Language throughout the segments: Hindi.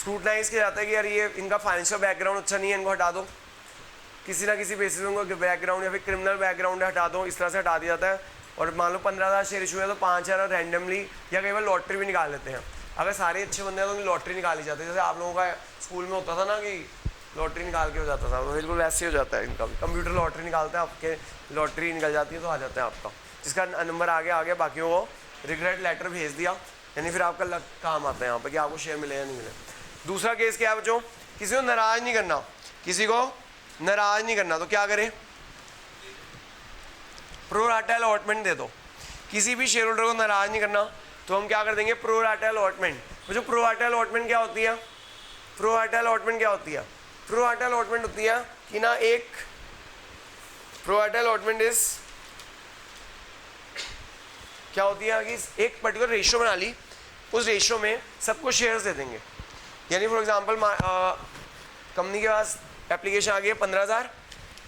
स्क्रूटनाइज किया जाता है कि यार ये इनका फाइनेंशियल बैकग्राउंड अच्छा नहीं है, इनको हटा दो, किसी ना किसी बेसिस में उनको बैकग्राउंड या फिर क्रिमिनल बैकग्राउंड हटा दो, इस तरह से हटा दिया जाता है। और मान लो 15,000 शेयर इशू है तो 5,000 रैंडमली या कई बार लॉटरी भी निकाल लेते हैं। अगर सारे अच्छे बंदे हैं तो उनकी लॉटरी निकाली जाती है, जैसे आप लोगों का स्कूल में होता था ना कि लॉटरी निकाल के हो जाता था, बिल्कुल वैसे ही हो जाता है इनका भी। कंप्यूटर लॉटरी निकालता है, आपके लॉटरी निकल जाती है तो आ जाता है आपका, जिसका नंबर आगे आ गया, बाकियों को रिग्रेट लेटर भेज दिया, यानी फिर आपका काम आता है यहाँ पर कि आपको शेयर मिले या नहीं मिले। दूसरा केस क्या है बच्चों, किसी को नाराज नहीं करना, किसी को नाराज नहीं करना, तो क्या करें, प्रो राटा अलॉटमेंट दे दो। किसी भी शेयर होल्डर को नाराज नहीं करना तो हम क्या कर देंगे, प्रो राटा अलॉटमेंट। जो प्रो राटा अलॉटमेंट क्या होती है, प्रो राटा अलॉटमेंट क्या होती है, प्रो राटा अलॉटमेंट होती है कि ना एक प्रो राटा अलॉटमेंट इज क्या होती है कि एक पर्टिकुलर रेशियो बना ली, उस रेशियो में सबको शेयर्स दे देंगे। यानी फॉर एग्जांपल कंपनी के पास एप्लीकेशन आ गई है 15,000,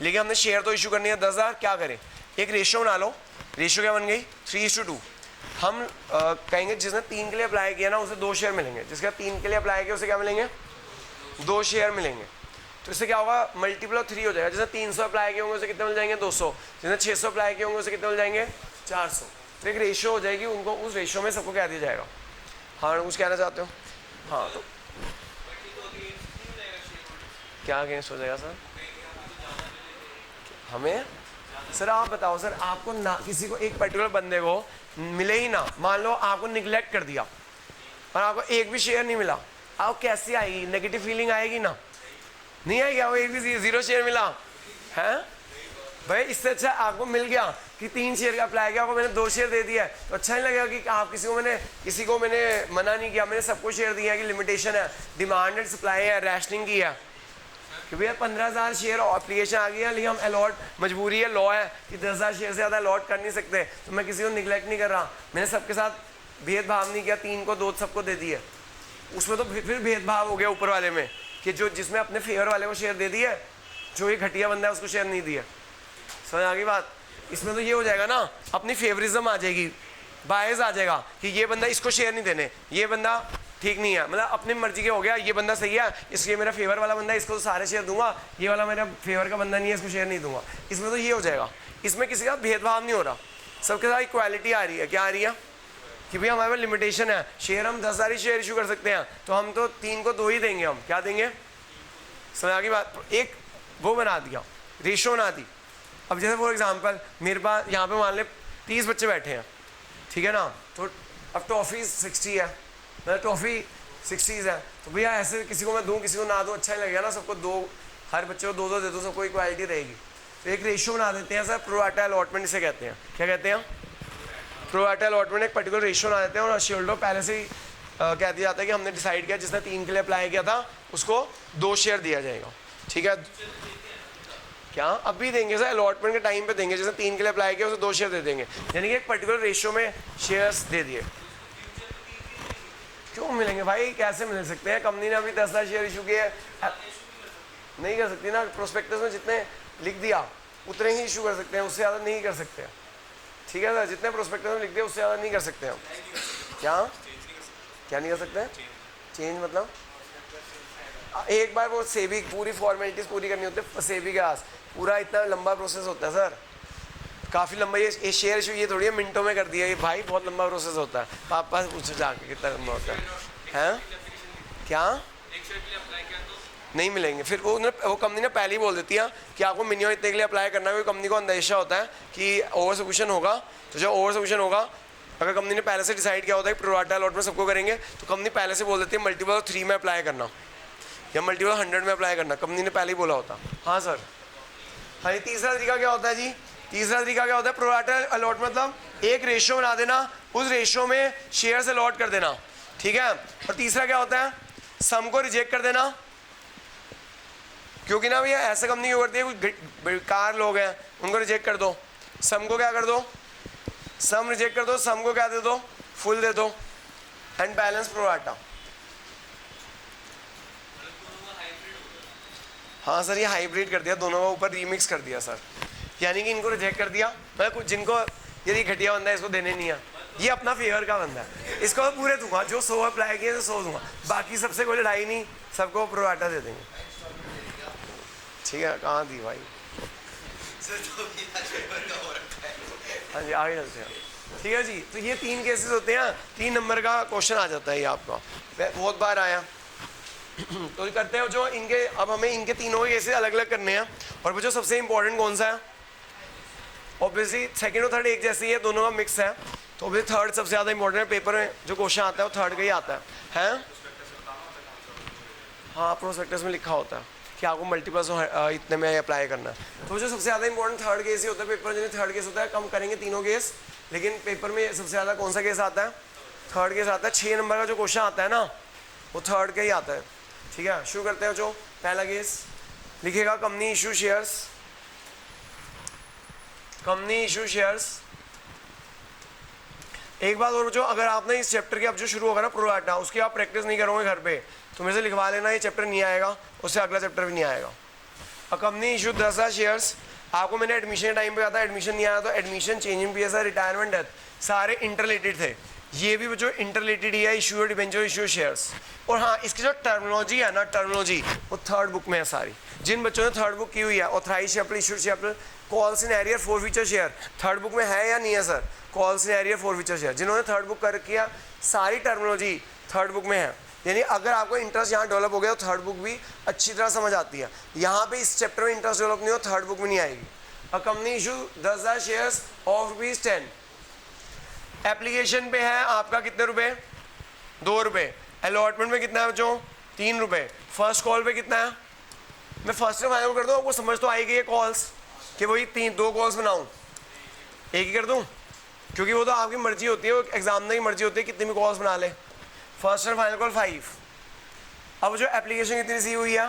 लेकिन हमने शेयर तो इशू करनी है 10,000, क्या करें, एक रेशियो बना लो। रेशियो क्या बन गई, 3:2। हम कहेंगे जिसने 3 के लिए अप्लाई किया ना उसे 2 शेयर मिलेंगे, जिसका 3 के लिए अप्लाई किया उसे क्या मिलेंगे, 2 शेयर मिलेंगे। तो इससे क्या होगा, मल्टीपल ऑफ 3 हो जाएगा। जिसने 300 अप्लाई किए होंगे उसे कितने मिल जाएंगे, 200। जिसने 600 अप्लाई किए होंगे उसे कितने मिल जाएंगे, 400। तो एक रेशियो हो जाएगी, उनको उस रेशियो में सबको कह दिया जाएगा। हाँ कुछ कहना चाहते हो, हाँ तो क्या अगेंस्ट हो जाएगा सर, हमें सर आप बताओ सर, आपको ना किसी को एक पर्टिकुलर बंदे को मिले ही ना, मान लो आपको निगलेक्ट कर दिया और आपको एक भी शेयर नहीं मिला, आपको कैसी आएगी, नेगेटिव फीलिंग आएगी ना, नहीं आएगी। आपको एक भी 0 शेयर मिला है भाई, इससे अच्छा आपको मिल गया कि 3 शेयर का अप्लाई किया, आपको मैंने 2 शेयर दे दिया है, तो अच्छा नहीं लगेगा कि आप किसी को मैंने मना नहीं किया, मैंने सबको शेयर दिया है कि लिमिटेशन है, डिमांड एंड सप्लाई है, रैशनिंग की है कि भैया 15,000 शेयर एप्लीकेशन आ गई है, लेकिन हम अलॉट मजबूरी है, लॉ है कि 10,000 शेयर से ज़्यादा अलॉट कर नहीं सकते, तो मैं किसी को निगलेक्ट नहीं कर रहा, मैंने सबके साथ भेदभाव नहीं किया, 3 को 2 सबको दे दिए। उसमें तो फिर भेदभाव हो गया ऊपर वाले में कि जो जिसमें अपने फेवर वाले को शेयर दे दिए, जो एक घटिया बंदा है उसको शेयर नहीं दिया। समझ आ गई बात, इसमें तो ये हो जाएगा ना, अपनी फेवरिज्म आ जाएगी, बायस आ जाएगा कि ये बंदा इसको शेयर नहीं देने, ये बंदा ठीक नहीं है, मतलब अपनी मर्जी के हो गया, ये बंदा सही है इसलिए मेरा फेवर वाला बंदा है इसको तो सारे शेयर दूंगा, ये वाला मेरा फेवर का बंदा नहीं है इसको शेयर नहीं दूंगा। इसमें तो ये हो जाएगा, इसमें किसी का भेदभाव नहीं हो रहा, सबके साथ इक्वालिटी आ रही है। क्या आ रही है कि भाई हमारे पास लिमिटेशन है, शेयर हम 10,000 ही शेयर इशू कर सकते हैं, तो हम तो 3 को 2 ही देंगे, हम क्या देंगे। समझ आ गई बात, एक वो बना दिया, रेशो बना दी। अब जैसे फॉर एग्जाम्पल मेरे पास यहाँ पे मान ले 30 बच्चे बैठे हैं, ठीक है ना, तो अब टॉफ़ी 60 है, मतलब टॉफ़ी 60 है, तो भैया ऐसे किसी को मैं दूँ किसी को ना दूँ अच्छा ही लगेगा ना, सबको 2, हर बच्चे को 2-2 दे दो, सबको इक्वालिटी रहेगी। तो एक रेशियो बना देते हैं सर, प्रो राटा अलॉटमेंट इसे कहते हैं। क्या कहते हैं, प्रो राटा अलॉटमेंट। एक पर्टिकुलर रेशियो बना देते हैं और शेयर होल्डर पहले से ही कह दिया जाता है कि हमने डिसाइड किया जिसने 3 के लिए अप्लाई किया था उसको 2 शेयर दिया जाएगा, ठीक है। क्या अभी देंगे सर, अलॉटमेंट के टाइम पे देंगे, जैसे 3 के लिए अप्लाई किया उसे 2 शेयर दे देंगे, यानी कि एक पर्टिकुलर रेशियो में शेयर्स दे दिए। क्यों मिलेंगे भाई, कैसे मिल सकते हैं, कंपनी ने अभी 10,000 शेयर इशू किए, नहीं कर सकती ना, प्रोस्पेक्टस में जितने लिख दिया उतने ही इशू कर सकते हैं, उससे ज़्यादा नहीं कर सकते हैं, ठीक है सर, जितने प्रोस्पेक्टस में लिख दिया उससे ज़्यादा नहीं कर सकते हम। क्या नहीं कर सकते हैं, चेंज मतलब एक बार वो सेबी पूरी फॉर्मेलिटीज़ पूरी करनी होती है, सेबी के पास पूरा इतना लंबा प्रोसेस होता है सर, काफ़ी लंबा। ये शेयर इशू ये थोड़ी है मिनटों में कर दिया, ये भाई बहुत लंबा प्रोसेस होता है, पापा से पूछो जाके कितना लंबा होता है, हैं क्या नहीं मिलेंगे। फिर वो कंपनी ने पहले ही बोल देती है कि आपको मिनिमम इतने के लिए अप्लाई करना है, कंपनी को अंदेशा होता है कि ओवर सब्सक्रिप्शन होगा, तो जब ओवर सब्सक्रिप्शन होगा, अगर कंपनी ने पहले से डिसाइड किया होता है कि प्रो राटा अलॉट में सबको करेंगे, तो कंपनी पहले से बोल देती है मल्टीपल ऑफ 3 में अप्लाई करना या मल्टीपल 100 में अप्लाई करना, कंपनी ने पहले ही बोला होता। हाँ सर, हाँ जी। तीसरा तरीका क्या होता है जी, तीसरा तरीका क्या होता है, प्रो राटा अलॉट मतलब एक रेशियो बना देना, उस रेशियो में शेयर से अलॉट कर देना, ठीक है। और तीसरा क्या होता है, सम को रिजेक्ट कर देना, क्योंकि ना भैया ऐसा कंपनी क्यों करती है, कुछ बेकार लोग हैं उनको रिजेक्ट कर दो, सम को क्या कर दो, सम रिजेक्ट कर दो, सम को क्या दे दो, फुल दे दो, एंड बैलेंस प्रो राटा। हाँ सर, ये हाइब्रिड कर दिया, दोनों का ऊपर रीमिक्स कर दिया सर, यानी कि इनको रिजेक्ट कर दिया, मतलब कुछ जिनको यदि घटिया बंदा है इसको देने नहीं है, ये अपना फेवर का बंदा है, इसको मैं पूरे दूंगा, जो 100 अप्लाई किए तो 100 दूंगा, बाकी सबसे कोई लड़ाई नहीं, सबको प्रोवाटा दे देंगे। ठीक है, कहाँ दी भाई? हाँ जी, आगे चलते हैं। ठीक है जी, तो ये 3 केसेस होते हैं, 3 नंबर का क्वेश्चन आ जाता है ये आपका, बहुत बार आया। तो करते हैं जो इनके, अब हमें इनके तीनों के केसेस अलग अलग करने हैं। और वो जो सबसे इंपॉर्टेंट कौन सा है? ऑब्वियसली सेकंड और थर्ड एक जैसी है, दोनों का मिक्स है, तो ऑब्वियसली थर्ड सबसे ज़्यादा इंपॉर्टेंट है। पेपर में जो क्वेश्चन आता है वो थर्ड का ही आता है? हाँ, प्रोस्पेक्टस में लिखा होता है कि आपको मल्टीपल्स इतने में अप्लाई करना है। तो जो सबसे ज़्यादा इंपॉर्टेंट थर्ड केस ही होता है। पेपर में थर्ड केस होता है, कम करेंगे तीनों केस, लेकिन पेपर में सबसे ज़्यादा कौन सा केस आता है? थर्ड केस आता है। 6 नंबर का जो क्वेश्चन आता है ना, वो थर्ड का ही आता है। ठीक है, शुरू करते हैं। जो पहला केस लिखेगा, company issue shares, company issue shares. एक बात और, जो अगर आपने इस चैप्टर के अब जो शुरू होगा ना प्रोराटा, उसकी आप प्रैक्टिस नहीं करोगे घर पे, तो मेरे से लिखवा लेना, ये चैप्टर नहीं आएगा, उससे अगला चैप्टर भी नहीं आएगा। अ कंपनी इशू 10,000 शेयर्स, आपको मैंने एडमिशन टाइम पे कहा था, एडमिशन नहीं आया तो admission, changing PSR, retirement, death, सारे इंटरलेटेड थे। ये भी जो इंटरलेटेड ही है, इशू डिबेंचर, इशू शेयर्स। और हाँ, इसकी जो टर्मिनोलॉजी है ना, टर्मिनोलॉजी वो थर्ड बुक में है सारी। जिन बच्चों ने थर्ड बुक की हुई है, authorise share, issue share, calls in arrear, forfeiture share, third book में है या नहीं है sir? Calls in arrear, forfeiture share, जिन्होंने थर्ड बुक कर किया, सारी टर्मिनोलॉजी थर्ड बुक में है। यानी अगर आपको इंटरेस्ट यहाँ डेवलप हो गया तो थर्ड बुक भी अच्छी तरह समझ आती है। यहाँ पे इस चैप्टर में इंटरेस्ट डेवलप नहीं हो, थर्ड बुक में नहीं आएगी। A company issue 10,000 shares of ₹10, application पे है आपका कितने रुपए? 2 रुपये। अलॉटमेंट में कितना है बच्चों? 3 रुपये। फर्स्ट कॉल पे कितना है? मैं फर्स्ट में फाइनल कर दूँ, आपको समझ तो आएगी ये कॉल्स, कि वही 2 कॉल्स बनाऊँ, एक ही कर दूँ, क्योंकि वो तो आपकी मर्जी होती है, वो एग्जामिनर की मर्जी होती है कितनी भी कॉल्स बना ले। First and final call 5। अब जो एप्लीकेशन कितनी सी हुई है?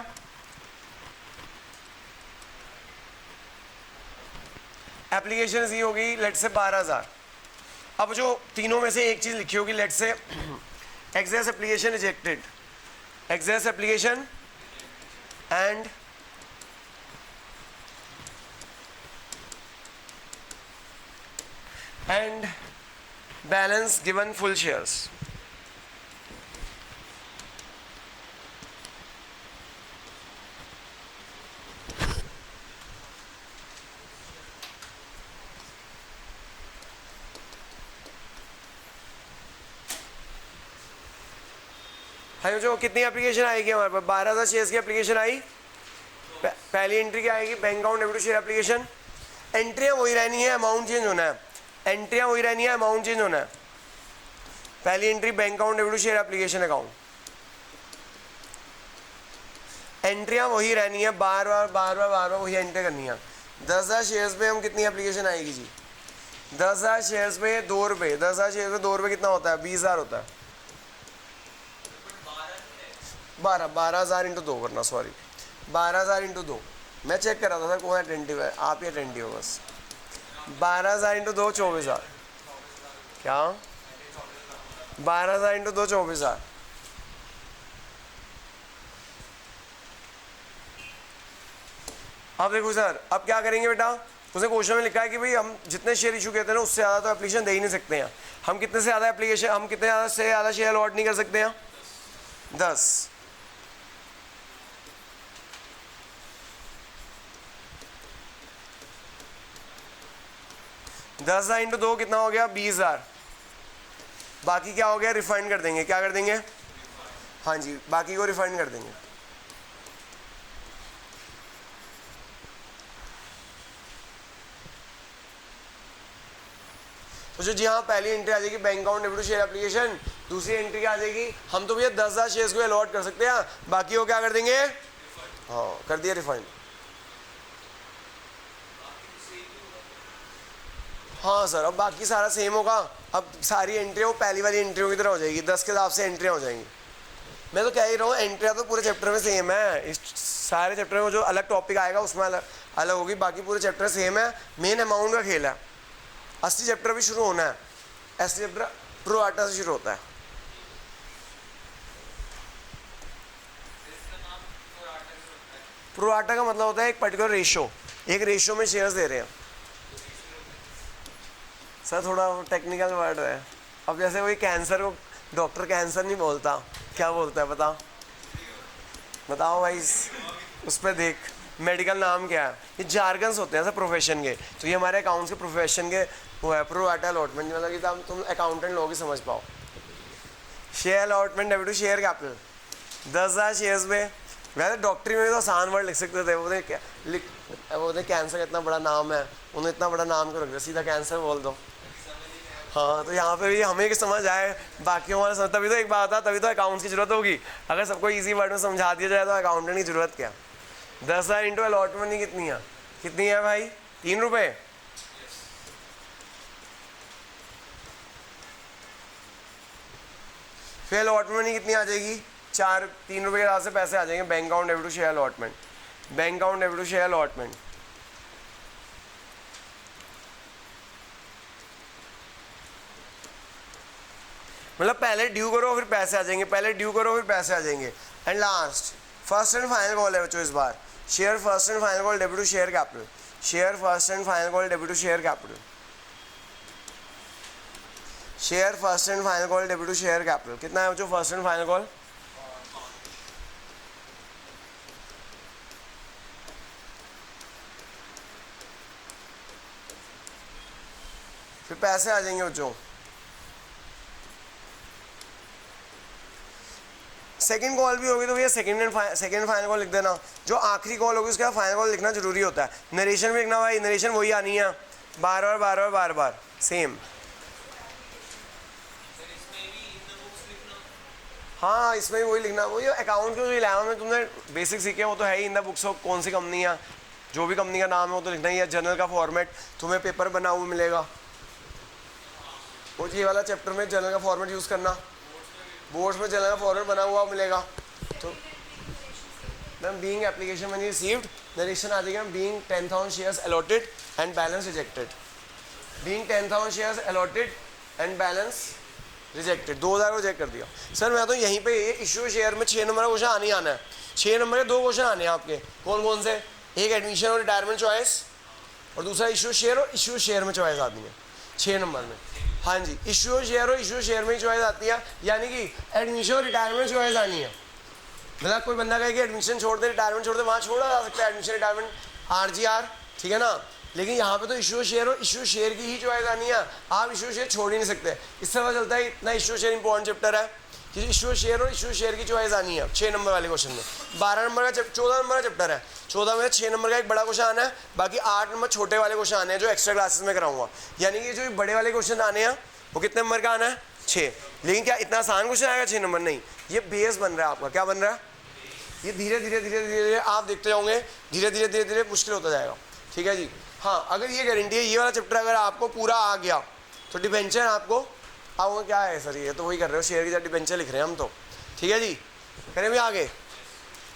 एप्लीकेशन सी होगी लेट से 12,000। अब जो तीनों में से एक चीज लिखी होगी, लेट से excess application rejected, excess application and balance given full shares. जो कितनी एप्लीकेशन आएगी हमारे पास? 12,000 शेयर्स की एप्लीकेशन आई। पहली एंट्री क्या आएगी? Bank account debit share application. एंट्रियां वही रहनी है, अमाउंट चेंज होना है। एंट्रियां वही रहनी है, अमाउंट चेंज होना है। पहली entry bank account debit share application account, एंट्रियां वही रहनी है, बार बार वही एंट्री करनी है। 10,000 शेयर्स पे हम कितनी एप्लीकेशन आएगी जी? 10,000 शेयर्स पे 2 रुपये। 10,000 शेयर्स पे 2 रुपये कितना होता है? 20,000 होता है। 12,000 इंटू 2 करना, सॉरी 12,000 इंटू 2। मैं चेक कर रहा था सर कौन अटेंटिव है, आप ही अटेंटिव हो बस। 12,000 इंटू 2 24,000। क्या? 12,000 इंटू 2 24,000। अब देखो सर, अब क्या करेंगे बेटा? उसने क्वेश्चन में लिखा है कि भाई हम जितने शेयर इशू कहते हैं ना, उससे ज़्यादा तो एप्लीकेशन दे ही नहीं सकते हैं। हम कितने से ज़्यादा एप्लीकेशन, हम कितने ज़्यादा से ज़्यादा शेयर अलॉट नहीं कर सकते हैं? 10। दस इंटू 2 कितना हो गया? 20,000। बाकी क्या हो गया? रिफंड कर देंगे। क्या कर देंगे? हाँ जी, बाकी को रिफंड कर देंगे। तो जो जी हाँ, पहली एंट्री आ जाएगी bank account debit share application. दूसरी एंट्री क्या आ जाएगी? हम तो भैया 10,000 शेयर्स को अलॉट कर सकते हैं, बाकी को क्या कर देंगे? हाँ, कर दिया रिफंड। हाँ सर, अब बाकी सारा सेम होगा। अब सारी एंट्रियाँ वो पहली वाली एंट्रियों की तरह हो जाएगी, 10 के हिसाब से एंट्रियाँ हो जाएंगी। मैं तो कह ही रहा हूँ, एंट्रियाँ तो पूरे चैप्टर में सेम है। इस सारे चैप्टर में जो अलग टॉपिक आएगा उसमें अलग होगी, बाकी पूरे चैप्टर सेम है। मेन अमाउंट का खेल है। असली चैप्टर भी शुरू होना है। असली चैप्टर प्रोराटा से शुरू होता है। प्रोराटा का मतलब होता है एक पर्टिकुलर रेशो, एक रेशो में शेयर्स दे रहे हैं। सर थोड़ा टेक्निकल वर्ड है। अब जैसे वही कैंसर को डॉक्टर कैंसर नहीं बोलता, क्या बोलता है बताओ भाई, उस पर देख मेडिकल नाम क्या है, ये जार्गन्स होते हैं सर प्रोफेशन के। तो ये हमारे अकाउंट्स के प्रोफेशन के वो है प्रो राटा अलॉटमेंट, मतलब कि तुम अकाउंटेंट लोग ही समझ पाओ। Share allotment debit to share capital 10,000 shares में। वैसे डॉक्टरी में भी तो आसान वर्ड लिख सकते थे, वो कैंसर इतना बड़ा नाम है, उन्हें इतना बड़ा नाम क्यों रख दिया, सीधा कैंसर बोल दो। हाँ, तो यहाँ पे भी हमें कि समझ आए, बाकियों वाले समझ, तभी तो एक बात है, तभी तो अकाउंट्स की जरूरत होगी। अगर सबको इजी वर्ड में समझा दिया जाए तो अकाउंटेंट की जरूरत क्या। 10,000 इंटू अलॉटमेंट कितनी है भाई, 3 रुपये। फिर अलॉटमेंट मनी कितनी आ जाएगी, 3 रुपये के हिसाब से पैसे आ जाएंगे। Bank account debit to share allotment, bank account debit to share allotment. मतलब पहले ड्यू करो फिर पैसे आ जाएंगे, पहले ड्यू करो फिर पैसे आ जाएंगे। And last first and final call है बच्चों इस बार, share first and final call debit to share capital, share first and final call debit to share capital, share first and final call debit to share capital. कितना है बच्चों फर्स्ट एंड फाइनल कॉल, फिर पैसे आ जाएंगे बच्चों। सेकंड कॉल भी होगी तो भैया सेकंड फाइनल कॉल लिख देना, जो आखिरी कॉल होगी उसका फाइनल कॉल लिखना जरूरी होता है। नरेशन भी लिखना भाई, नरेशन वही आनी है बार बार सेम। हाँ, इसमें भी वही लिखना, वही अकाउंट के जो 11 में तुमने बेसिक सीखे वो तो है ही। इन द बुक्स ऑफ कौन सी कंपनी है, जो भी कंपनी का नाम है वो तो लिखना ही है। जर्नल का फॉर्मेट तुम्हें पेपर बना हुआ मिलेगा, वो ये वाला चैप्टर में जर्नल का फॉर्मेट यूज़ करना, बोर्ड्स में जर्नल का फॉर्मेट बना हुआ मिलेगा। तो ma'am being application money received, narration आ जाएगा being 10,000 shares allotted and balance rejected, being 10,000 shares allotted and balance rejected. 2,000 reject कर दिया सर। मैं तो यहीं पे इशू शेयर में 6 नंबर का क्वेश्चन आने ही आना है, 6 नंबर के 2 क्वेश्चन आने हैं आपके। कौन कौन से, एक एडमिशन और रिटायरमेंट चॉइस, और दूसरा इशू शेयर और इशू शेयर में चॉइस आती है 6 नंबर में। हाँ जी, इशू शेयर और इशू शेयर में ही चॉइस आती है, यानी कि एडमिशन और रिटायरमेंट चॉइस आनी है। मतलब कोई बंदा कहे कि एडमिशन छोड़ दे रिटायरमेंट छोड़ दे, वहाँ छोड़ा जा सकता है एडमिशन रिटायरमेंट RGR, ठीक है ना। लेकिन यहाँ पे तो इशू शेयर और इशू शेयर की ही चॉइस आनी है, आप इशू शेयर छोड़ ही नहीं सकते। इससे पता चलता है इतना इशू शेयर इंपॉर्टेंट चैप्टर है कि इशू शेयर और इशू शेयर की चॉइस आनी है 6 नंबर वाले क्वेश्चन में। 12 नंबर का 14 नंबर का चैप्टर है, 14 में 6 नंबर का एक बड़ा क्वेश्चन आना है, बाकी 8 नंबर छोटे वाले क्वेश्चन आने हैं जो एक्स्ट्रा क्लासेस में कराऊंगा। यानी कि जो बड़े वाले क्वेश्चन आने हैं वो कितने नंबर का आना है, 6। लेकिन क्या इतना आसान क्वेश्चन आएगा 6 नंबर, नहीं, ये बेस बन रहा है आपका। क्या बन रहा है, ये धीरे धीरे आप देखते जाओगे, धीरे धीरे मुश्किल होता जाएगा, ठीक है जी। हाँ, अगर ये गारंटी है ये वाला चैप्टर अगर आपको पूरा आ गया तो डिबेंचर आपको आओगे। क्या है सर, ये तो वही कर रहे हो, शेयर की जगह डिबेंचर लिख रहे हैं हम तो, ठीक है जी। करें भी आगे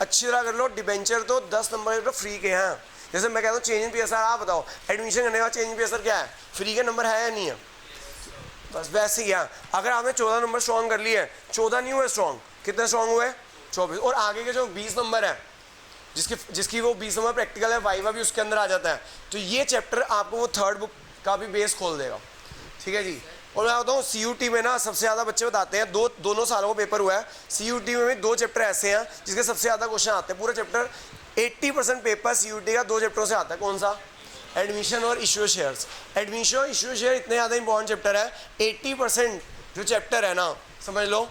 अच्छी तरह कर लो। डिबेंचर तो 10 नंबर तो फ्री के हैं। जैसे मैं कहता हूँ चेंज इन PSR, आप बताओ एडमिशन करने का चेंज इन PSR क्या है, फ्री के नंबर है या नहीं है, बस वैसे ही है। अगर आपने 14 नंबर स्ट्रॉन्ग कर लिए, 14 नहीं हुए स्ट्रॉन्ग, कितने स्ट्रॉन्ग हुए 24, और आगे के जो 20 नंबर है जिसकी वो 20 नंबर प्रैक्टिकल है, वाइवा भी उसके अंदर आ जाता है। तो ये चैप्टर आपको वो थर्ड बुक का भी बेस खोल देगा, ठीक है जी। और मैं बताऊँ CUT में ना सबसे ज़्यादा बच्चे बताते हैं, दोनों सालों का पेपर हुआ है, CUT में भी 2 चैप्टर ऐसे हैं जिसके सबसे ज़्यादा क्वेश्चन आते हैं। पूरा चैप्टर 80% पेपर CUT का 2 चैप्टरों से आता है। कौन सा, एडमिशन और इशू शेयर्स। एडमिशन और इशू शेयर इतने ज़्यादा इंपॉर्टेंट चैप्टर है, 80% जो चैप्टर है ना समझ लो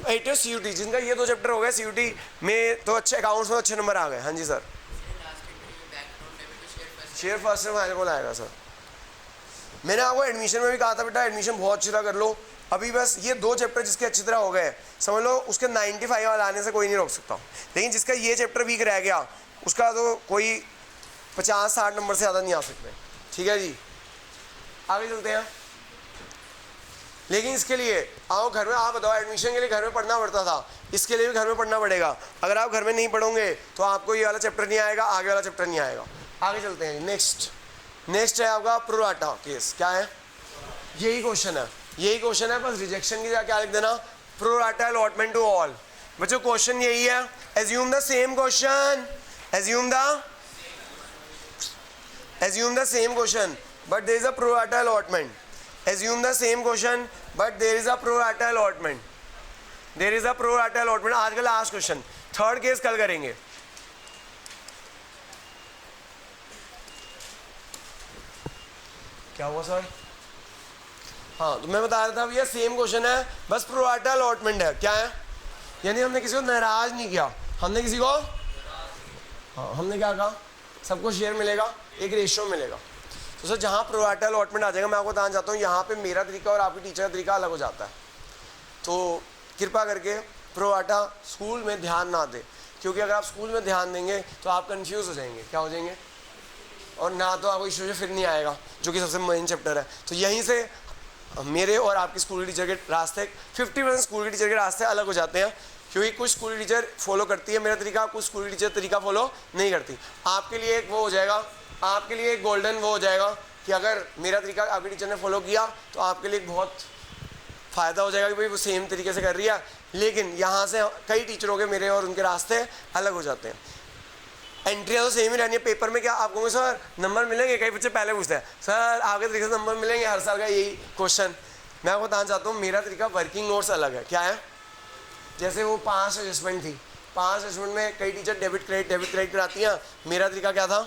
80 CUT, जिनका ये 2 चैप्टर हो गए CUT में तो अच्छे अकाउंट्स में अच्छे नंबर आ गए। हाँ जी सर, शेयर फर्स्ट में फाइनल कॉल आएगा सर। मैंने आपको एडमिशन में भी कहा था बेटा एडमिशन बहुत अच्छी तरह कर लो। अभी बस ये 2 चैप्टर जिसके अच्छी तरह हो गए समझ लो, उसके 95 वाला आने से कोई नहीं रोक सकता। लेकिन जिसका ये चैप्टर वीक रह गया उसका तो कोई 50-60 नंबर से ज़्यादा नहीं आ सकते, ठीक है जी। आगे चलते हैं। लेकिन इसके लिए आओ घर में, आप बताओ एडमिशन के लिए घर में पढ़ना पड़ता था, इसके लिए भी घर में पढ़ना पड़ेगा। अगर आप घर में नहीं पढ़ोगे तो आपको ये वाला चैप्टर नहीं आएगा, आगे वाला चैप्टर नहीं आएगा। आगे चलते हैं। नेक्स्ट है आपका प्रो राटा केस। क्या है, यही क्वेश्चन है, बस रिजेक्शन की जगह क्या लिख देना, pro rata allotment to all. बच्चों क्वेश्चन यही है, assume the same question, assume the same question but there is a pro rata allotment. assume the same question but there is a pro rata allotment, there is a pro rata allotment. आज का लास्ट क्वेश्चन, थर्ड केस कल करेंगे. क्या हुआ सर? हाँ, तो मैं बता रहा था भैया सेम क्वेश्चन है, बस प्रो राटा अलॉटमेंट है. क्या है? यानी हमने किसी को नाराज नहीं किया, हमने किसी को, हाँ, हमने क्या कहा, सबको शेयर मिलेगा, एक रेशियो मिलेगा. तो सर जहाँ प्रो राटा अलॉटमेंट आ जाएगा, मैं आपको बताना चाहता हूँ, यहाँ पे मेरा तरीका और आपकी टीचर का तरीका अलग हो जाता है. तो कृपा करके प्रो राटा स्कूल में ध्यान ना दें, क्योंकि अगर आप स्कूल में ध्यान देंगे तो आप कंफ्यूज हो जाएंगे. क्या हो जाएंगे? और ना तो आपको इशू फिर नहीं आएगा, जो कि सबसे मेन चैप्टर है. तो यहीं से मेरे और आपके स्कूल टीचर के रास्ते 50% स्कूल के टीचर के रास्ते अलग हो जाते हैं, क्योंकि कुछ स्कूल टीचर फॉलो करती है मेरा तरीका, कुछ स्कूल टीचर तरीका फॉलो नहीं करती. आपके लिए एक वो हो जाएगा, आपके लिए एक गोल्डन वो हो जाएगा कि अगर मेरा तरीका आपके टीचर ने फॉलो किया तो आपके लिए बहुत फ़ायदा हो जाएगा कि भाई वो सेम तरीके से कर रही है. लेकिन यहाँ से कई टीचरों के मेरे और उनके रास्ते अलग हो जाते हैं. एंट्रियाँ तो सेम ही रहनी है. पेपर में क्या आप कहोगे सर नंबर मिलेंगे? कई बच्चे पहले पूछते हैं सर आपके तरीके से नंबर मिलेंगे, हर साल का यही क्वेश्चन. मैं आपको बताना चाहता हूँ मेरा तरीका वर्किंग नोट्स अलग है. क्या है? जैसे वो 5 एडजस्टमेंट थी, 5 एडजस्टमेंट में कई टीचर डेबिट क्रेडिट कराती हैं. मेरा तरीका क्या था?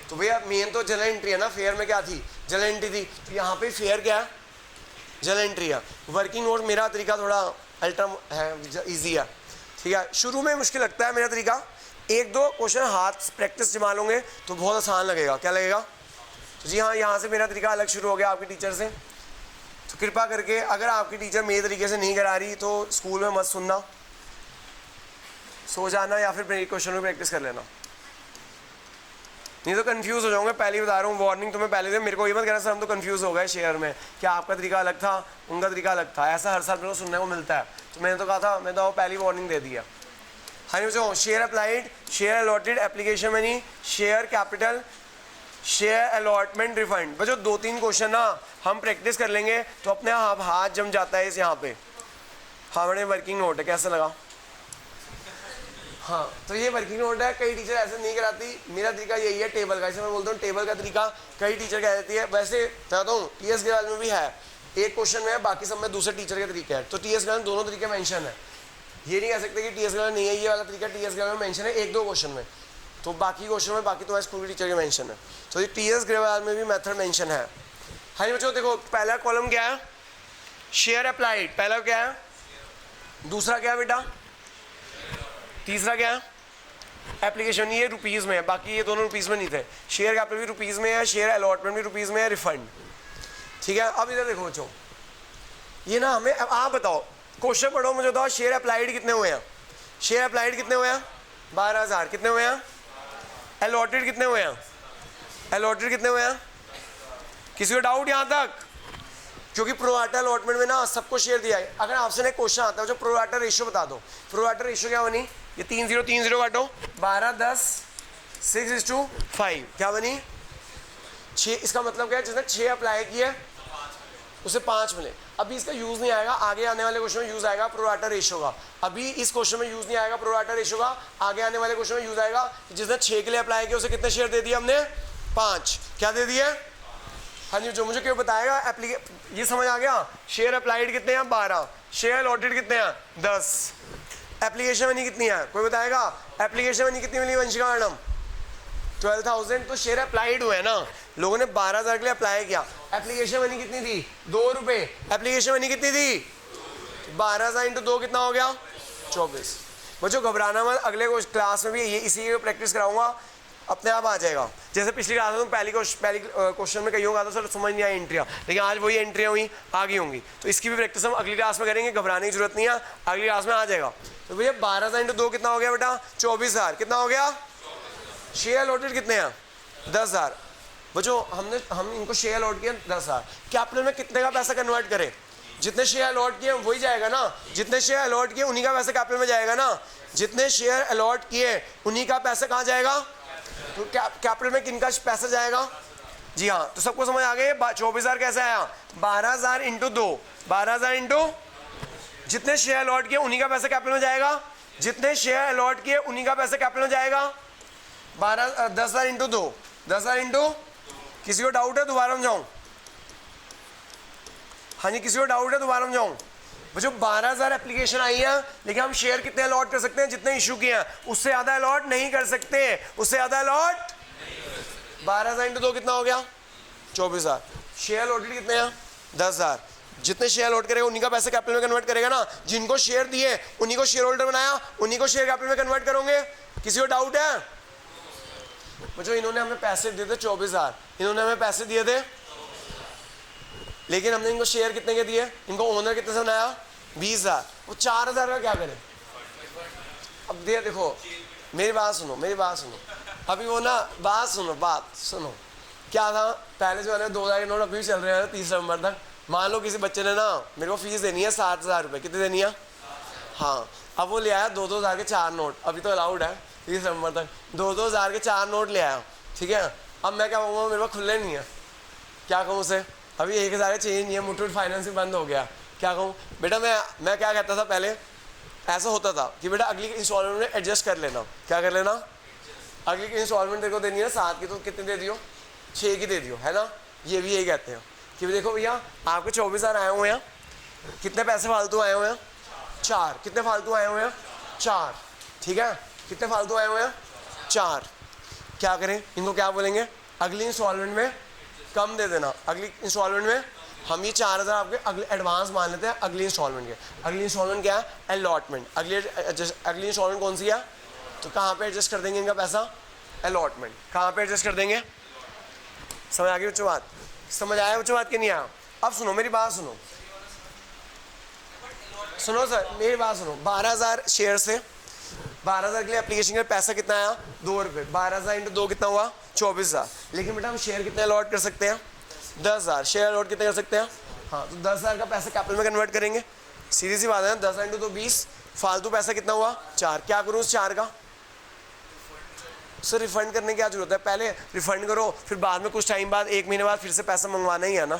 तो भैया मेन तो जनरल एंट्री है ना. फेयर में क्या थी? जनरल एंट्री थी. तो यहाँ पे फेयर क्या है? जनरल एंट्री है. वर्किंग नोट मेरा तरीका थोड़ा अल्ट्रा है, ईजी है. ठीक है, शुरू में मुश्किल लगता है मेरा तरीका. 1-2 क्वेश्चन हाथ प्रैक्टिस जमा लोगे तो बहुत आसान लगेगा. क्या लगेगा? तो जी हाँ, यहाँ से मेरा तरीका अलग शुरू हो गया आपकी टीचर से. तो कृपा करके अगर आपकी टीचर मेरे तरीके से नहीं करा रही तो स्कूल में मत सुनना, सो जाना या फिर मेरे क्वेश्चन में प्रैक्टिस कर लेना, नहीं तो कंफ्यूज हो जाऊंगा. पहले ही बता रहा हूँ, वार्निंग तुम्हें पहले से. मेरे को ये मत कहना सर हम तो कंफ्यूज हो गए शेयर में, क्या आपका तरीका अलग था उनका तरीका अलग था. ऐसा हर साल मेरे को सुनने को मिलता है. तो मैंने तो कहा था, मैं तो पहली वार्निंग दे दिया. हाँ जी बच्चों, share applied, share allotted, application money, share capital, share allotment, refund. बच्चों 2-3 क्वेश्चन ना हम प्रैक्टिस कर लेंगे तो अपने आप हाथ जम जाता है इस यहाँ पे. हमारे वर्किंग नोट है, कैसा लगा? हाँ, तो ये वर्किंग नोट है. कई टीचर ऐसे नहीं कराती. मेरा तरीका यही है टेबल का. इसे मैं बोलता हूँ टेबल का तरीका. कई टीचर कह देती है, वैसे बताता हूँ टीएस ग्रेवाल में भी है, एक क्वेश्चन में है, बाकी सब में दूसरे टीचर के तरीके हैं. तो टीएस ग्रेवाल में दोनों तरीके मेंशन है. ये नहीं कह सकते कि टीएस ग्रेवाल नहीं है, ये वाला तरीका टीएस ग्रेवाल में मेंशन है 1-2 क्वेश्चन में. तो बाकी क्वेश्चन में बाकी तुम्हारे स्कूल के टीचर के मेंशन है. तो ये टीएस ग्रेवाल में भी मेथड मेंशन है. हाँ बच्चों देखो, पहला कॉलम क्या है? Share applied. पहला क्या है? दूसरा क्या है बेटा? तीसरा क्या है? एप्लीकेशन. ये रुपीज़ में है, बाकी ये दोनों रुपीज़ में नहीं थे. शेयर कैपिटल भी रुपीज़ में है, शेयर अलॉटमेंट भी रुपीज़ में है, रिफंड. ठीक है, अब इधर देखो बच्चों, ये ना हमें, अब आप बताओ, क्वेश्चन पढ़ो मुझे बताओ, शेयर अप्लाइड कितने हुए हैं? शेयर अप्लाइड कितने हुए हैं? 12,000. कितने हुए हैं? अलॉटेड कितने हुए हैं? अलॉटेड कितने हुए हैं? किसी को डाउट यहाँ तक? क्योंकि प्रो राटा अलॉटमेंट में ना सबको शेयर दिया है. अगर आपसे ना क्वेश्चन आता है जो प्रो राटा रेशियो बता दो. प्रो राटा रेशियो क्या बनी? ये 3-0 काटो, 12, 10, 6:5. क्या बनी? 6. इसका मतलब क्या है? जिसने 6 अप्लाई किए उसे 5 मिले. अभी इसका यूज नहीं आएगा, आगे आने वाले क्वेश्चन में यूज आएगा प्रो राटा रेशियो का. अभी इस क्वेश्चन में यूज नहीं आएगा प्रो राटा रेशियो का, आगे आने वाले क्वेश्चन में यूज आएगा. जिसने 6 के लिए अप्लाई किया उसे कितने शेयर दे दिए हमने? 5. क्या दे दिए? हाँ जी, जो मुझे क्यों बताएगा ये समझ आ गया. शेयर अप्लाइड कितने हैं? 12. शेयर अलॉटेड कितने हैं? 10. एप्लीकेशन मनी कितनी है? कोई बताएगा? एप्लीकेशन मनी कितनी मिली वंशिका मैडम? 12,000. तो शेयर अप्लाइड हुए ना, लोगों ने 12,000 के लिए अप्लाई किया. एप्लीकेशन मनी कितनी थी? 2 रुपये. एप्लीकेशन मनी कितनी थी? 12,000 × 2 कितना हो गया? 24. बच्चों घबराना मत, अगले क्लास में भी ये इसी की प्रैक्टिस कराऊंगा, अपने आप आ जाएगा. जैसे पिछली क्लास में तुम पहली क्वेश्चन में कही होगा तो सर समझ नहीं आई एंट्रियाँ, लेकिन आज वही एंट्रियाँ हुई आ गई होंगी. तो इसकी भी प्रैक्टिस हम अगली क्लास में करेंगे, घबराने की जरूरत नहीं है, अगली क्लास में आ जाएगा. तो भैया 12,000 × 2 कितना हो गया बेटा? 24,000. कितना हो गया? शेयर अलॉटेड कितने हैं? 10,000. बच्चों हम इनको शेयर अलॉट किए 10,000. कैपिटल में कितने का पैसा कन्वर्ट करें? जितने शेयर अलॉट किए वही जाएगा ना. जितने शेयर अलॉट किए उन्हीं का पैसा कैपिटल में जाएगा ना. जितने शेयर अलॉट किए उन्हीं का पैसा कहाँ जाएगा? तो कैपिटल में किनका पैसा जाएगा? जी हाँ, तो सबको समझ आ गए. 24,000 कैसे आया? 12,000 × 2. 12,000 × जितने शेयर अलॉट किए उन्हीं का पैसा कैपिटल में जाएगा. जितने शेयर अलॉट किए उन्हीं का पैसा कैपिटल में जाएगा. 10,000 × 2. 10,000 × किसी को डाउट है? दोबारा समझाऊं? हाँ जी, किसी को डाउट है दोबारा समझाऊं? बच्चों 12,000 एप्लीकेशन आई है, लेकिन हम शेयर कितने अलॉट कर सकते हैं? जितने इशू किए हैं, उससे ज़्यादा अलॉट नहीं कर सकते, उससे ज़्यादा अलॉट 12,000 इंटू 2 कितना हो गया? 24,000। शेयर अलॉटेड कितने हैं? 10,000। जितने शेयर अलॉट करेगा उन्हीं का पैसे कैपिटल में कन्वर्ट करेगा ना। जिनको शेयर दिए उन्हीं को शेयर होल्डर बनाया, उन्हीं को शेयर कैपिटल में कन्वर्ट करोगे। किसी को डाउट है? बच्चों इन्होंने हमें पैसे दिए थे 24,000, इन्होंने हमें पैसे दिए थे, लेकिन हमने इनको शेयर कितने के दिए? इनको ओनर कितने से बनाया? 20,000। वो 4,000 का क्या करें? अब देखो मेरी बात सुनो, मेरी बात सुनो, अभी वो ना बात सुनो क्या था पहले जो है 2,000 के नोट अभी भी चल रहे हैं 30 नवंबर तक। मान लो किसी बच्चे ने ना मेरे को फीस देनी है 7,000 रुपये, कितनी देनी है? हाँ, अब वो ले आया 2,000 के 4 नोट, अभी तो अलाउड है 30 नवंबर तक, 2,000 के 4 नोट ले आया, ठीक है। अब मैं क्या कहूँगा? मेरे पास खुले नहीं है, क्या कहूँ उसे? अभी 1,000 का चेंज नहीं है, मुथूट फाइनेंस भी बंद हो गया, क्या कहूँ? बेटा मैं क्या कहता था पहले, ऐसा होता था कि बेटा अगली इंस्टॉलमेंट में एडजस्ट कर लेना। क्या कर लेना? अगली की इंस्टॉलमेंट तेरे को देनी है 7 की, तो कितनी दे दियो? 6 की दे दियो, है ना। ये भी यही कहते हैं कि देखो भैया आपके 24,000 आए हुए हैं, कितने पैसे फालतू आए हुए हैं? 4। कितने फालतू आए हुए हैं? 4, ठीक है। कितने फालतू आए हुए हैं? 4। क्या करें? इनको क्या बोलेंगे? अगली इंस्टॉलमेंट में कम दे देना। अगली इंस्टॉलमेंट में हम ये 4,000 आपके अगले एडवांस मान लेते हैं अगली इंस्टॉलमेंट के। अगली इंस्टॉलमेंट क्या है? अलॉटमेंट। अगली इंस्टॉलमेंट कौन सी है? तो कहाँ पे एडजस्ट कर देंगे इनका पैसा? अलॉटमेंट। कहाँ पे एडजस्ट कर देंगे? समझ आ गई बच्चों बात? समझ आया बच्चों बात कि नहीं आया? अब सुनो मेरी बात सुनो सर, मेरी बात सुनो। 12,000 शेयर से 12,000 के लिए एप्लीकेशन का पैसा कितना आया? 2 रुपये। 12,000 इंटू 2 कितना हुआ? 24,000। लेकिन बेटा हम शेयर कितने अलॉट कर सकते हैं? 10,000। शेयर अलॉट कितने कर सकते हैं? हाँ, तो 10,000 का पैसा कैपिटल में कन्वर्ट करेंगे, सीधी सी बात है। 10,000 इंटू 2 20, फालतू पैसा कितना हुआ? 4। क्या करूँ उस 4 का? सर रिफंड करने की क्या जरूरत है? पहले रिफंड करो, फिर बाद में कुछ टाइम बाद 1 महीने बाद फिर से पैसा मंगवाना ही है ना।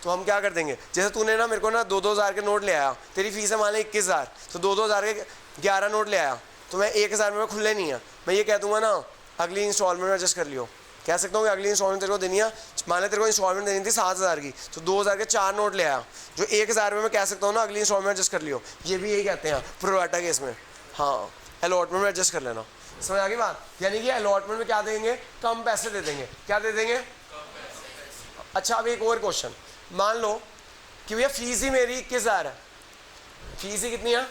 तो हम क्या कर देंगे, जैसे तूने ना मेरे को ना 2,000 के नोट ले आया, तेरी फीस है मान लें 21,000, तो 2,000 के 11 नोट ले आया, तो मैं 1,000 में खुले नहीं है, मैं ये कह दूंगा ना अगली इंस्टॉलमेंट में एडजस्ट कर लियो। कह सकता हूँ कि अगली इंस्टॉलमेंट तेरे को देनी है, मान ले तेरे को इंस्टॉलमेंट देनी थी 7,000 की, तो 2,000 के 4 नोट ले आया, जो 1,000 में मैं कह सकता हूँ ना अगली इंस्टॉलमेंट एडजस्ट कर लियो। ये भी यही कहते हैं प्रोराटा केस में। हाँ, अलॉटमेंट में एडजस्ट कर लेना। समझ आ गई बात? यानी कि अलॉटमेंट में क्या देंगे? कम पैसे दे देंगे। क्या दे देंगे? अच्छा, अब एक और क्वेश्चन, मान लो कि भैया फीस ही मेरी 21,000 है, फीस ही कितनी है?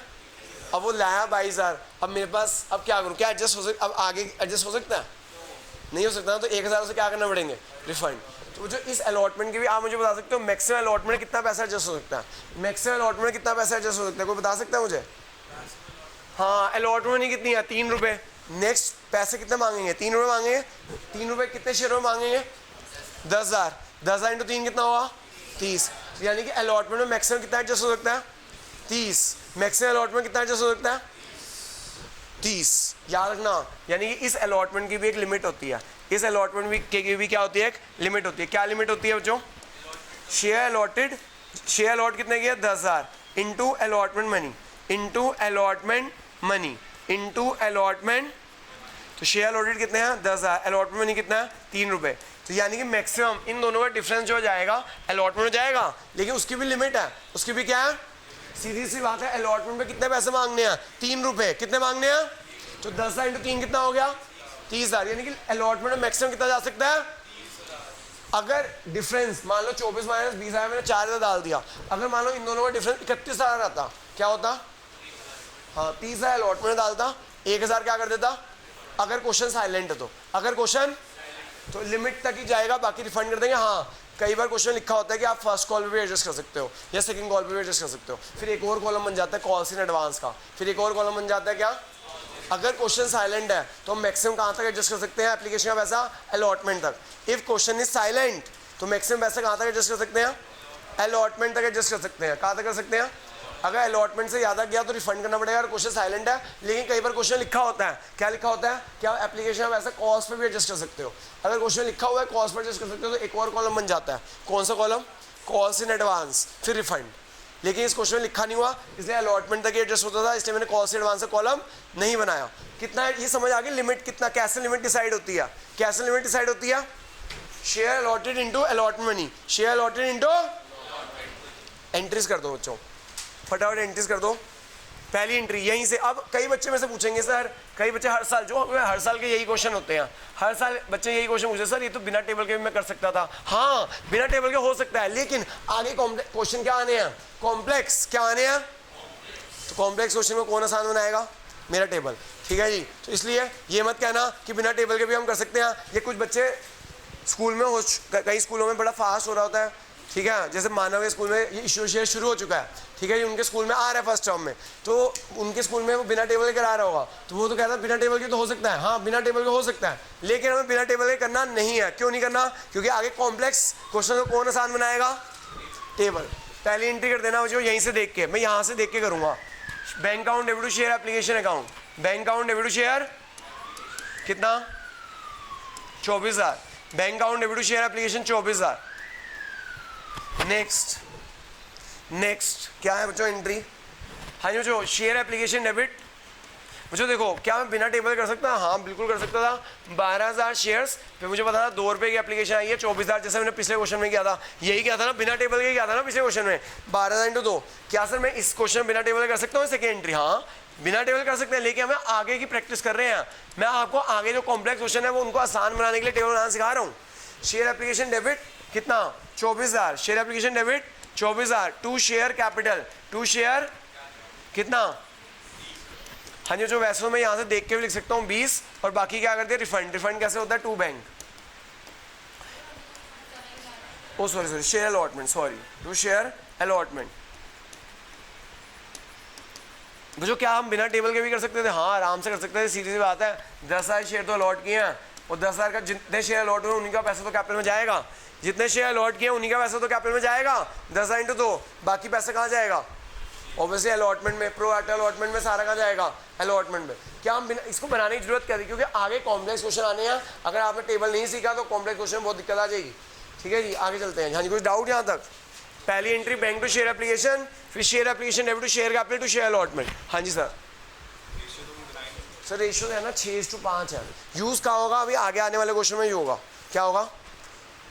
अब वो लाया 22,000, अब मेरे पास अब क्या करूँ? क्या एडजस्ट हो सकता? अब आगे एडजस्ट हो सकता है? नहीं हो सकता ना, तो 1,000 से क्या करना पड़ेंगे? रिफंड। तो जो इस अलॉटमेंट की भी आप मुझे बता सकते हो मैक्सिमम अलॉटमेंट कितना पैसा एडजस्ट हो सकता है? मैक्सिमम अलॉटमेंट कितना पैसा एडजस्ट हो सकता है? कोई बता सकता है मुझे? हाँ, अलॉटमेंट ही कितनी है? 3 रुपये। नेक्स्ट पैसे कितने मांगेंगे? 3 रुपये मांगेंगे। 3 रुपये कितने शेयर में मांगेंगे? 10,000। 10,000 इंटू 3 कितना हुआ? 30। यानी कि अलॉटमेंट में मैक्सिमम कितना एडजस्ट हो सकता है? 30। मैक्सिमम अलॉटमेंट कितना एडजस्ट हो सकता है? 30। याद रखना, यानी कि इस अलॉटमेंट की भी एक लिमिट होती है, इस अलॉटमेंट की भी क्या होती है? एक लिमिट होती है। क्या लिमिट होती है बच्चों? शेयर अलॉटेड, शेयर अलॉट कितने की है? 10,000 into allotment money, into allotment money, into allotment. तो शेयर अलॉटेड कितने हैं? 10,000। अलॉटमेंट मनी कितना है? 3 रुपये। तो यानी कि मैक्सिमम इन दोनों का डिफरेंस जो जाएगा अलॉटमेंट हो जाएगा, लेकिन उसकी भी लिमिट है। उसकी भी क्या है? सीधी सी बात है, अलॉटमेंट में कितने पैसे मांगने हैं? 3 रुपये। कितने मांगने हैं? तो 10,000 इंटू 3 कितना हो गया? 30,000। यानी कि अलॉटमेंट में मैक्सिमम कितना जा सकता है? अगर डिफरेंस मान लो 24 माइनस 20,000 मैंने 4,000 डाल दिया, अगर मान लो इन दोनों का डिफरेंस 31,000 आता, क्या होता? हाँ, 30,000 अलॉटमेंट डालता, 1,000 क्या कर देता? अगर क्वेश्चन साइलेंट है तो, अगर क्वेश्चन तो लिमिट तक ही जाएगा, बाकी रिफंड कर देंगे। हाँ, कई बार क्वेश्चन लिखा होता है कि आप फर्स्ट कॉल पे भी एडजस्ट कर सकते हो या सेकंड कॉल पे भी एडजस्ट कर सकते हो। फिर एक और कॉलम बन जाता है कॉल्स इन एडवांस का, फिर एक और कॉलम बन जाता है क्या? अगर क्वेश्चन साइलेंट है तो हम मैक्सिमम कहाँ तक एडजस्ट कर सकते हैं एप्लीकेशन का पैसा? अलॉटमेंट तक। इफ क्वेश्चन इज साइलेंट तो मैक्सिमम पैसा कहाँ तक एडजस्ट कर सकते हैं? अलॉटमेंट तक एडजस्ट कर सकते हैं। कहाँ तक कर सकते हैं? अगर अलॉटमेंट से ज़्यादा गया तो रिफंड करना पड़ेगा अगर क्वेश्चन साइलेंट है। लेकिन कई बार क्वेश्चन लिखा होता है, क्या लिखा होता है? क्या एप्लीकेशन में ऐसा कॉस्ट पे भी एडजस्ट कर सकते हो? अगर क्वेश्चन लिखा हुआ है कॉस्ट पे एडजस्ट कर सकते हो तो एक और कॉलम बन जाता है। कौन सा कॉलम? कॉल्स इन एडवांस, फिर रिफंड। लेकिन इस क्वेश्चन में लिखा नहीं हुआ, इसलिए अलॉटमेंट तक एडजस्ट होता था, इसलिए मैंने कॉल्स इन एडवांस से कॉलम नहीं बनाया। कितना है ये समझ आ गई? लिमिट कितना, कैसे लिमिट डिसाइड होती है? कैसे लिमिट डिसाइड होती है? Share allotted into allotment money, share allotted into entries कर दो बच्चों, फटाफट एंट्रीज कर दो। पहली एंट्री यहीं से। अब कई बच्चे में से पूछेंगे सर, कई बच्चे हर साल, जो हर साल के यही क्वेश्चन होते हैं, हर साल बच्चे यही क्वेश्चन पूछते हैं, सर ये तो बिना टेबल के भी मैं कर सकता था। हाँ बिना टेबल के हो सकता है, लेकिन आगे क्वेश्चन क्या आने हैं, कॉम्प्लेक्स क्या आने हैं। तो कॉम्प्लेक्स क्वेश्चन में कौन आसान बनाएगा, मेरा टेबल, ठीक है जी। तो इसलिए ये मत कहना कि बिना टेबल के भी हम कर सकते हैं। ये कुछ बच्चे स्कूल में कई स्कूलों में बड़ा फास्ट हो रहा होता है, ठीक है, जैसे मानव के स्कूल में ये इशू शेयर शुरू हो चुका है, ठीक है जी, उनके स्कूल में आ रहा है फर्स्ट टर्म में, तो उनके स्कूल में वो बिना टेबल के करा रहा होगा, तो वो तो कहता है बिना टेबल के तो हो सकता है। हाँ बिना टेबल के हो सकता है, लेकिन हमें बिना टेबल के करना नहीं है। क्यों नहीं करना, क्योंकि आगे कॉम्प्लेक्स क्वेश्चन को कौन आसान बनाएगा, टेबल। पहली एंट्री कर देना मुझे यहीं से देख के, मैं यहाँ से देख के करूँगा। Bank account, debit to share, application account, bank account, debit to share कितना, 24,000, bank account, debit to share, application 24,000। Next क्या है बच्चों एंट्री, हाँ जी बच्चों, शेयर एप्लीकेशन डेबिट। बच्चों देखो, क्या मैं बिना टेबल कर सकता, हाँ बिल्कुल कर सकता था। 12,000 शेयर्स, फिर मुझे पता था 2 रुपये की एप्लीकेशन आई है, 24,000, जैसे मैंने पिछले क्वेश्चन में किया था, यही किया था ना, बिना टेबल के किया था ना पिछले क्वेश्चन में। 12,000 इंटू 2, क्या सर मैं इस क्वेश्चन बिना टेबल कर सकता हूँ, सेकेंड एंट्री, हाँ बिना टेबल कर सकते हैं, लेकिन हमें आगे की प्रैक्टिस कर रहे हैं। मैं आपको आगे जो कॉम्प्लेक्स क्वेश्चन है वो उनको आसान बनाने के लिए टेबल बनाना सिखा रहा हूँ। शेयर एप्लीकेशन डेबिट कितना, 24,000, share application debit 24,000, to share capital, to share कितना, हाँ जी जो वैसे मैं यहाँ से देख के भी लिख सकता हूँ 20, और बाकी क्या करते हैं रिफंड। रिफंड कैसे होता है, to bank, oh sorry share allotment, sorry to share allotment. जो क्या हम बिना टेबल के भी कर सकते थे, हाँ आराम से कर सकते थे, सीधी सी बात है। 10,000 शेयर तो अलॉट किए हैं, और 10,000 का जितने शेयर अलॉट हुए उन्हीं का पैसा तो कैपिटल में जाएगा, जितने शेयर अलॉट किए उन्हीं का पैसा तो कैपिटल में जाएगा। 10,000 इंटू 2, बाकी पैसा कहाँ जाएगा, ऑब्वियसली अलॉटमेंट में, प्रो रैटा अलॉटमेंट में सारा कहाँ जाएगा, अलॉटमेंट में। क्या हम बिना इसको बनाने की जरूरत क्या थी, क्योंकि आगे कॉम्प्लेक्स क्वेश्चन आने हैं, अगर आपने टेबल नहीं सीखा तो कॉम्प्लेक्स क्वेश्चन में बहुत दिक्कत आ जाएगी, ठीक है जी। आगे चलते हैं, हाँ जी कुछ डाउट यहाँ तक। पहली entry bank to share application, फिर share application debit to share capital to share allotment. हाँ जी सर, सर रेशियो है ना 6:5 है, यूज़ कहाँ होगा, अभी आगे आने वाले क्वेश्चन में ही होगा। क्या होगा,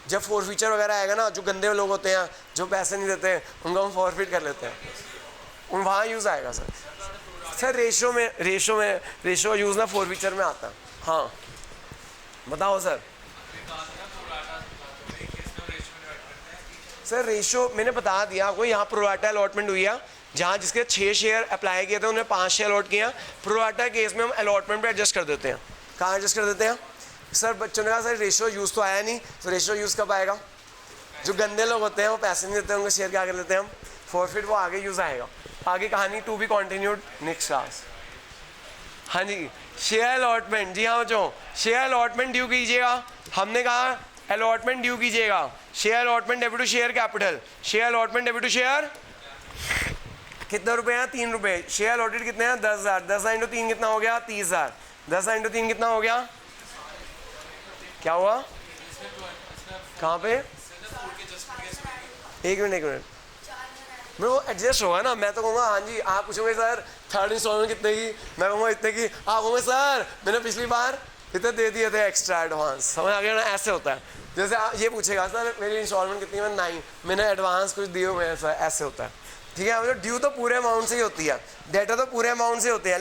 जब फॉरफीचर वगैरह आएगा ना, जो गंदे लोग होते हैं जो पैसे नहीं देते उनको हम फॉरफिट कर लेते हैं, उन वहाँ यूज़ आएगा सर। सर रेशियो यूज़ ना फॉरफीचर में आता है। हाँ बताओ सर। सर रेशियो मैंने बता दिया आपको, यहाँ प्रोराटा अलॉटमेंट हुई है, जहाँ जिसके 6 शेयर अप्लाई किए थे उन्हें 5 शेयर अलॉट किया। प्रोराटा केस में हम अलॉटमेंट पे एडजस्ट कर देते हैं। कहाँ एडजस्ट कर देते हैं सर, बच्चों ने कहा सर रेशियो यूज़ तो आया नहीं, तो रेशियो यूज़ कब आएगा, जो गंदे लोग होते हैं वो पैसे नहीं देते, उनको शेयर क्या कर लेते हैं हम, फॉरफिट, वो आगे यूज़ आएगा। आगे कहानी to be continued next class. हाँ जी शेयर अलॉटमेंट, जी हाँ बच्चों शेयर अलॉटमेंट ड्यू कीजिएगा, हमने कहा अलॉटमेंट ड्यू कीजिएगा। Share allotment debit to share capital, share allotment debit to share कितने रुपए हैं, 3 रुपये। शेयर अलॉटेड कितने हैं, 10,000, 10,000 इंटू 3 कितना हो गया, 30,000, 10,000 इंटू 3 कितना हो गया, क्या हुआ, कहाँ पे, एक मिनट मैं वो एडजस्ट होगा ना, मैं तो कहूँगा हाँ जी, आप पूछोगे सर थर्ड इंस्टॉलमेंट कितने की, मैं कहूँगा इतने की, आप कहोगे सर मैंने पिछली बार इतने दे दिए थे एक्स्ट्रा एडवांस, समझ आ गया ना, ऐसे होता है। जैसे आप ये पूछेगा सर मेरी इंस्टॉलमेंट कितनी है, 9, मैंने एडवांस कुछ दिए हुए हैं सर, ऐसे होता है, ठीक है। मतलब ड्यू तो पूरे अमाउंट से ही होती है, डेटा तो पूरे अमाउंट से होती है,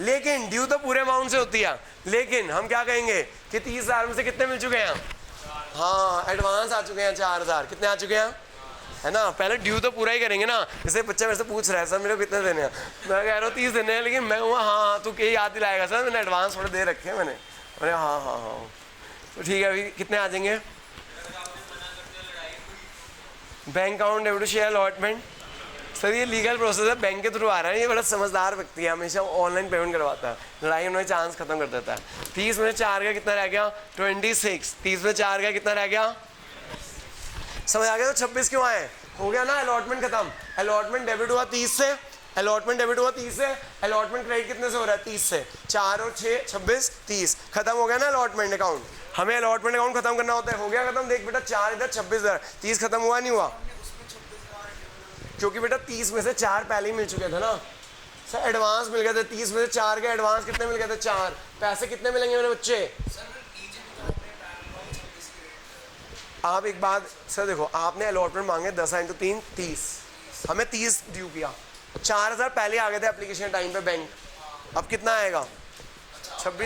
लेकिन ड्यू तो पूरे अमाउंट से होती है, लेकिन हम क्या कहेंगे कि 30,000 में से कितने मिल चुके हैं, हाँ एडवांस आ चुके हैं 4,000, कितने आ चुके हैं, है ना। पहले ड्यू तो पूरा ही करेंगे ना, जैसे बच्चा मेरे से पूछ रहा है सर मेरे को कितने देने हैं, मैं कह रहा हूँ 30 देने हैं, लेकिन मैं कहूँगा हाँ तू कहीं याद दिलाएगा सर, मैंने एडवांस थोड़े दे रखे हैं मैंने, अरे हाँ तो ठीक है। अभी कितने आ जाएंगे, bank account debit to share allotment, sir ये लीगल प्रोसेस है, बैंक के थ्रू आ रहा है, ये बड़ा समझदार व्यक्ति है, हमेशा ऑनलाइन पेमेंट करवाता है, लड़ाई में चांस खत्म कर देता है। 30 में 4 का कितना रह गया, 26, 30 में 4 का कितना रह गया, समझ आ गया। तो 26 क्यों आए, हो गया ना अलॉटमेंट खत्म, अलॉटमेंट डेबिट हुआ 30 से, अलॉटमेंट डेबिट हुआ 30 से, अलॉटमेंट क्रेडिट कितने से हो रहा है, 30 से, 4 और 6 26, 30 खत्म हो गया ना अलॉटमेंट अकाउंट। हमें अलॉटमेंट अकाउंट खत्म करना होता है, हो गया खत्म, देख बेटा 4 इधर 26 इधर, 30 खत्म हुआ नहीं हुआ, क्योंकि बेटा 30 में से 4 पहले ही मिल चुके थे ना सर, एडवांस मिल गए थे, 30 में से 4 के एडवांस कितने मिल गए थे, 4, पैसे कितने मिलेंगे मेरे बच्चे, आप एक बात सर देखो, आपने अलॉटमेंट मांगे 10 इंटू 3 30, हमें 30 ड्यू किया, 4000 पहले आ गए थे एप्लीकेशन टाइम पे बैंक, अब कितना आएगा